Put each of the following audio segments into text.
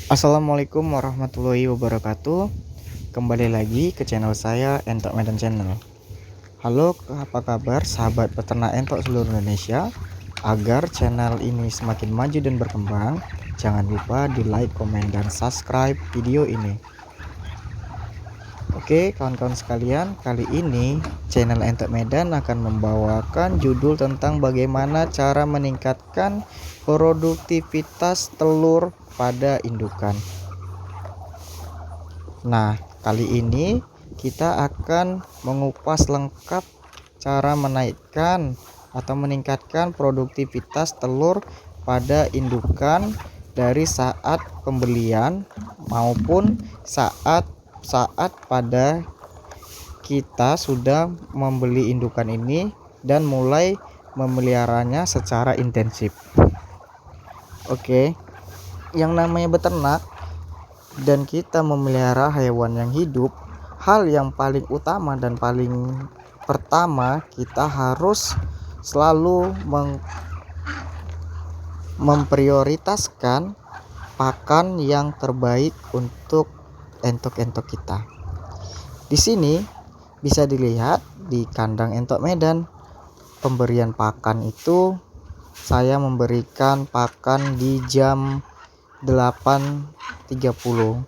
Assalamualaikum warahmatullahi wabarakatuh. Kembali lagi ke channel saya, Entok Medan Channel. Halo, apa kabar sahabat peternak entok seluruh Indonesia? Agar channel ini semakin maju dan berkembang, jangan lupa di like, komen, dan subscribe video ini. Oke kawan-kawan sekalian, kali ini channel Entok Medan akan membawakan judul tentang bagaimana cara meningkatkan produktivitas telur pada indukan. Nah, kali ini kita akan mengupas lengkap cara menaikkan atau meningkatkan produktivitas telur pada indukan dari saat pembelian maupun saat pada kita sudah membeli indukan ini dan mulai memeliharanya secara intensif. Oke, yang namanya beternak dan kita memelihara hewan yang hidup, hal yang paling utama dan paling pertama kita harus selalu memprioritaskan pakan yang terbaik untuk entok-entok kita. Di sini bisa dilihat di kandang entok Medan, pemberian pakan itu saya memberikan pakan di jam 8.30,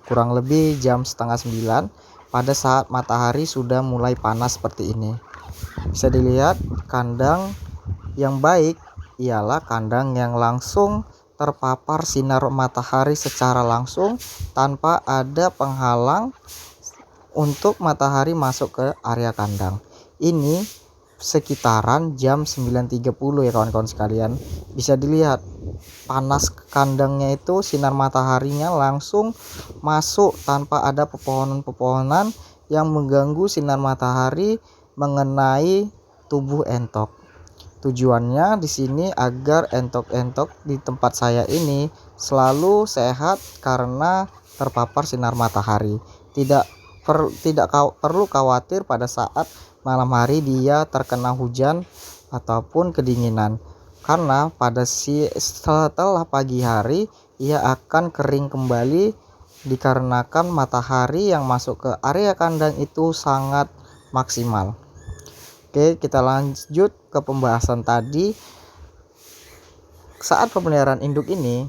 kurang lebih jam setengah 9, pada saat matahari sudah mulai panas seperti ini. Bisa dilihat kandang yang baik ialah kandang yang langsung terpapar sinar matahari secara langsung tanpa ada penghalang untuk matahari masuk ke area kandang. Ini sekitaran jam 9.30 ya kawan-kawan sekalian. Bisa dilihat panas kandangnya itu, sinar mataharinya langsung masuk tanpa ada pepohonan-pepohonan yang mengganggu sinar matahari mengenai tubuh entok. Tujuannya di sini agar entok-entok di tempat saya ini selalu sehat karena terpapar sinar matahari. Tidak perlu khawatir pada saat malam hari dia terkena hujan ataupun kedinginan, karena setelah pagi hari ia akan kering kembali dikarenakan matahari yang masuk ke area kandang itu sangat maksimal. Oke, kita lanjut ke pembahasan tadi. Saat pemeliharaan induk ini,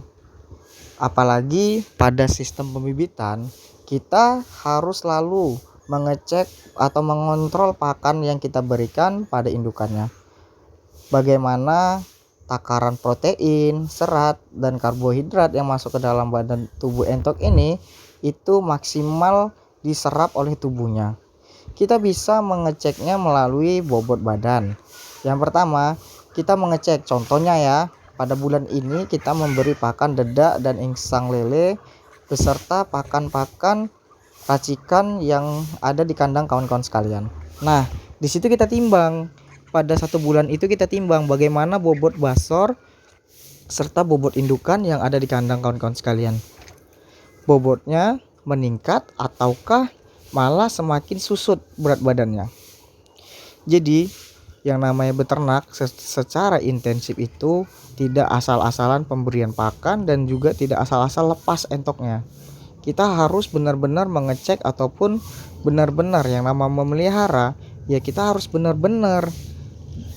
apalagi pada sistem pembibitan, kita harus selalu mengecek atau mengontrol pakan yang kita berikan pada indukannya. Bagaimana takaran protein, serat, dan karbohidrat yang masuk ke dalam badan tubuh entok ini itu maksimal diserap oleh tubuhnya. Kita bisa mengeceknya melalui bobot badan. Yang pertama, kita mengecek, contohnya ya, pada bulan ini kita memberi pakan dedak dan insang lele beserta pakan-pakan racikan yang ada di kandang kawan-kawan sekalian. Nah, di situ kita timbang. Pada satu bulan itu kita timbang bagaimana bobot basor serta bobot indukan yang ada di kandang kawan-kawan sekalian. Bobotnya meningkat ataukah malah semakin susut berat badannya. Jadi yang namanya beternak secara intensif itu tidak asal-asalan pemberian pakan dan juga tidak asal-asal lepas entoknya. Kita harus benar-benar mengecek ataupun benar-benar yang nama memelihara, ya kita harus benar-benar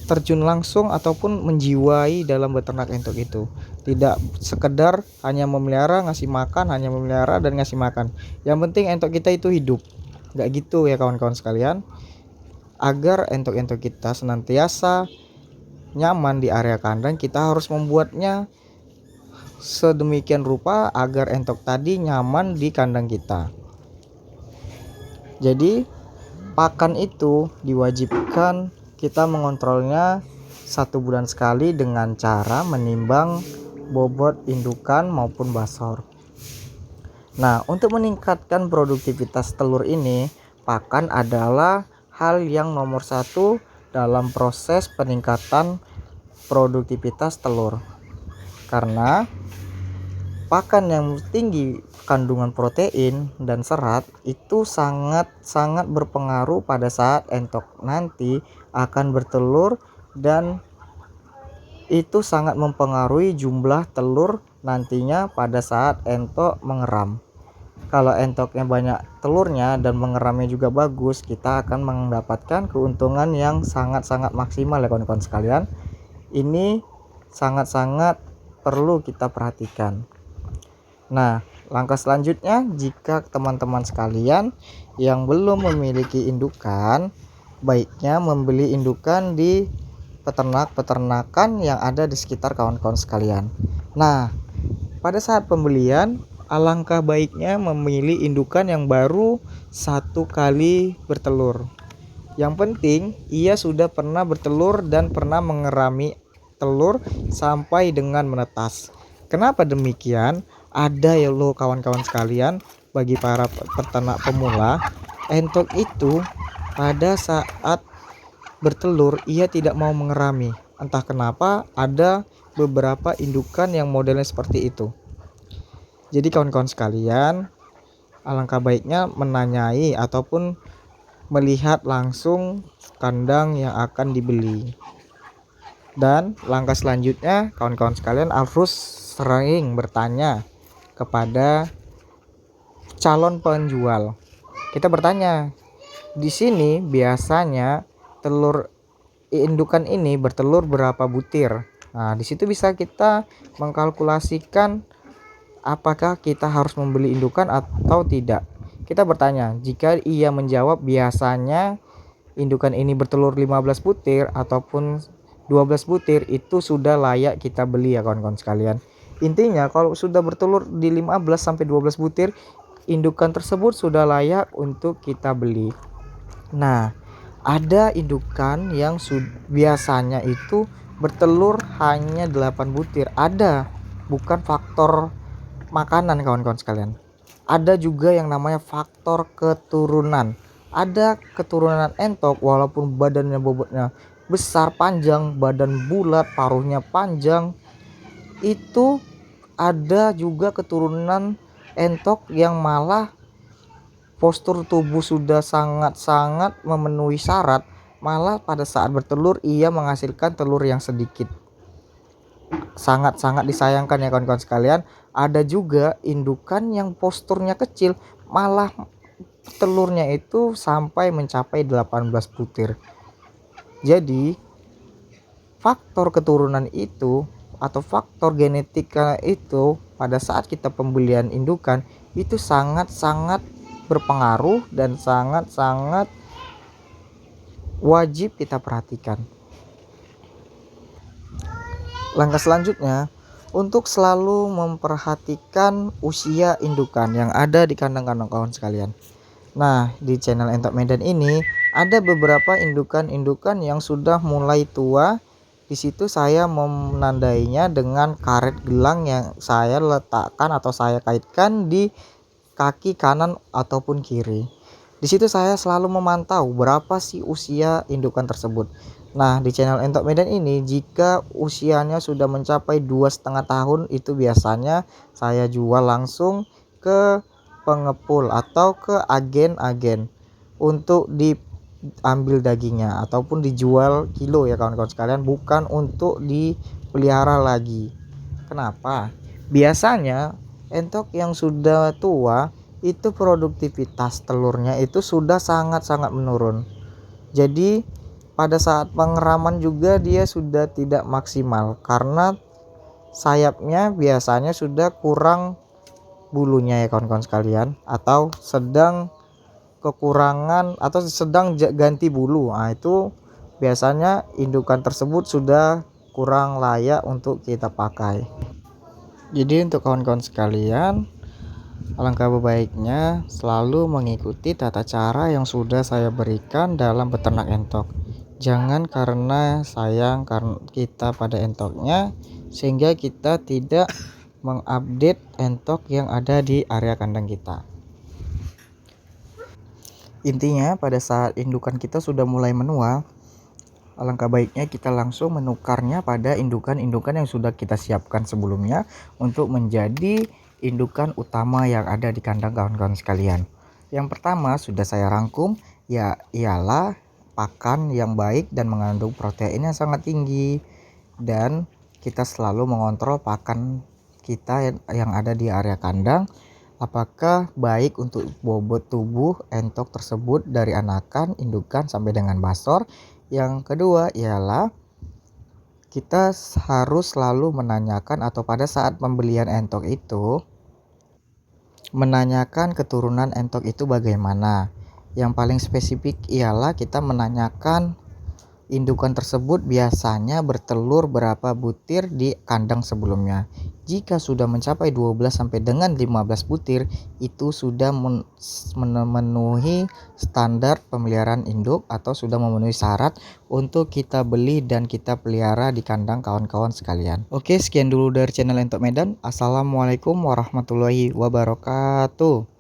terjun langsung ataupun menjiwai dalam beternak entok itu. Tidak sekedar hanya memelihara, ngasih makan, hanya memelihara dan ngasih makan. Yang penting entok kita itu hidup. Nggak gitu ya kawan-kawan sekalian. Agar entok-entok kita senantiasa nyaman di area kandang, kita harus membuatnya sedemikian rupa agar entok tadi nyaman di kandang kita. Jadi pakan itu diwajibkan kita mengontrolnya 1 bulan sekali dengan cara menimbang bobot indukan maupun basor. Nah, untuk meningkatkan produktivitas telur ini, pakan adalah hal yang nomor 1 dalam proses peningkatan produktivitas telur. Karena pakan yang tinggi kandungan protein dan serat itu sangat berpengaruh pada saat entok nanti akan bertelur, dan itu sangat mempengaruhi jumlah telur nantinya pada saat entok mengeram. Kalau entoknya banyak telurnya dan mengeramnya juga bagus, kita akan mendapatkan keuntungan yang sangat-sangat maksimal ya kawan-kawan sekalian. Ini sangat-sangat perlu kita perhatikan. Nah, langkah selanjutnya, jika teman-teman sekalian yang belum memiliki indukan, baiknya membeli indukan di peternakan yang ada di sekitar kawan-kawan sekalian. Nah, pada saat pembelian, alangkah baiknya memilih indukan yang baru 1 kali bertelur. Yang penting ia sudah pernah bertelur dan pernah mengerami telur sampai dengan menetas. Kenapa demikian? Ada ya lo kawan-kawan sekalian, bagi para peternak pemula, entok itu pada saat bertelur ia tidak mau mengerami. Entah kenapa ada beberapa indukan yang modelnya seperti itu. Jadi kawan-kawan sekalian, alangkah baiknya menanyai ataupun melihat langsung kandang yang akan dibeli. Dan langkah selanjutnya, kawan-kawan sekalian harus sering bertanya kepada calon penjual. Kita bertanya, di sini biasanya telur indukan ini bertelur berapa butir. Nah, di situ bisa kita mengkalkulasikan apakah kita harus membeli indukan atau tidak. Kita bertanya, jika ia menjawab biasanya indukan ini bertelur 15 butir ataupun 12 butir, itu sudah layak kita beli ya kawan-kawan sekalian. Intinya kalau sudah bertelur di 15 sampai 12 butir, indukan tersebut sudah layak untuk kita beli. Nah, ada indukan yang biasanya itu bertelur hanya 8 butir. Ada, bukan faktor makanan kawan-kawan sekalian. Ada juga yang namanya faktor keturunan. Ada keturunan entok walaupun badannya bobotnya besar, panjang, badan bulat, paruhnya panjang. Itu ada juga keturunan entok yang malah postur tubuh sudah sangat-sangat memenuhi syarat, malah pada saat bertelur ia menghasilkan telur yang sedikit. Sangat-sangat disayangkan ya kawan-kawan sekalian. Ada juga indukan yang posturnya kecil, malah telurnya itu sampai mencapai 18 butir. Jadi faktor keturunan itu atau faktor genetika itu pada saat kita pembelian indukan itu sangat-sangat berpengaruh dan sangat-sangat wajib kita perhatikan. Langkah selanjutnya, untuk selalu memperhatikan usia indukan yang ada di kandang-kandang kawan sekalian. Nah, di channel Entok Medan ini ada beberapa indukan-indukan yang sudah mulai tua. Di situ saya menandainya dengan karet gelang yang saya letakkan atau saya kaitkan di kaki kanan ataupun kiri. Di situ saya selalu memantau berapa sih usia indukan tersebut. Nah, di channel Entok Medan ini jika usianya sudah mencapai 2,5 tahun, itu biasanya saya jual langsung ke pengepul atau ke agen-agen untuk diambil dagingnya ataupun dijual kilo ya kawan-kawan sekalian, bukan untuk dipelihara lagi. Kenapa? Biasanya entok yang sudah tua itu produktivitas telurnya itu sudah sangat-sangat menurun. Jadi pada saat pengeraman juga dia sudah tidak maksimal karena sayapnya biasanya sudah kurang bulunya ya kawan-kawan sekalian, atau sedang kekurangan atau sedang ganti bulu. Nah, itu biasanya indukan tersebut sudah kurang layak untuk kita pakai. Jadi untuk kawan-kawan sekalian, alangkah baiknya selalu mengikuti tata cara yang sudah saya berikan dalam beternak entok. Jangan karena sayang karena kita pada entoknya sehingga kita tidak mengupdate entok yang ada di area kandang kita. Intinya pada saat indukan kita sudah mulai menua, alangkah baiknya kita langsung menukarnya pada indukan-indukan yang sudah kita siapkan sebelumnya untuk menjadi indukan utama yang ada di kandang kawan-kawan sekalian. Yang pertama sudah saya rangkum, ialah pakan yang baik dan mengandung protein yang sangat tinggi, dan kita selalu mengontrol pakan kita yang ada di area kandang, apakah baik untuk bobot tubuh entok tersebut dari anakan, indukan sampai dengan basor. Yang kedua ialah kita harus selalu menanyakan atau pada saat pembelian entok itu menanyakan keturunan entok itu bagaimana. Yang paling spesifik ialah kita menanyakan indukan tersebut biasanya bertelur berapa butir di kandang sebelumnya. Jika sudah mencapai 12 sampai dengan 15 butir, itu sudah memenuhi standar pemeliharaan induk atau sudah memenuhi syarat untuk kita beli dan kita pelihara di kandang kawan-kawan sekalian. Oke, sekian dulu dari channel Entok Medan. Assalamualaikum warahmatullahi wabarakatuh.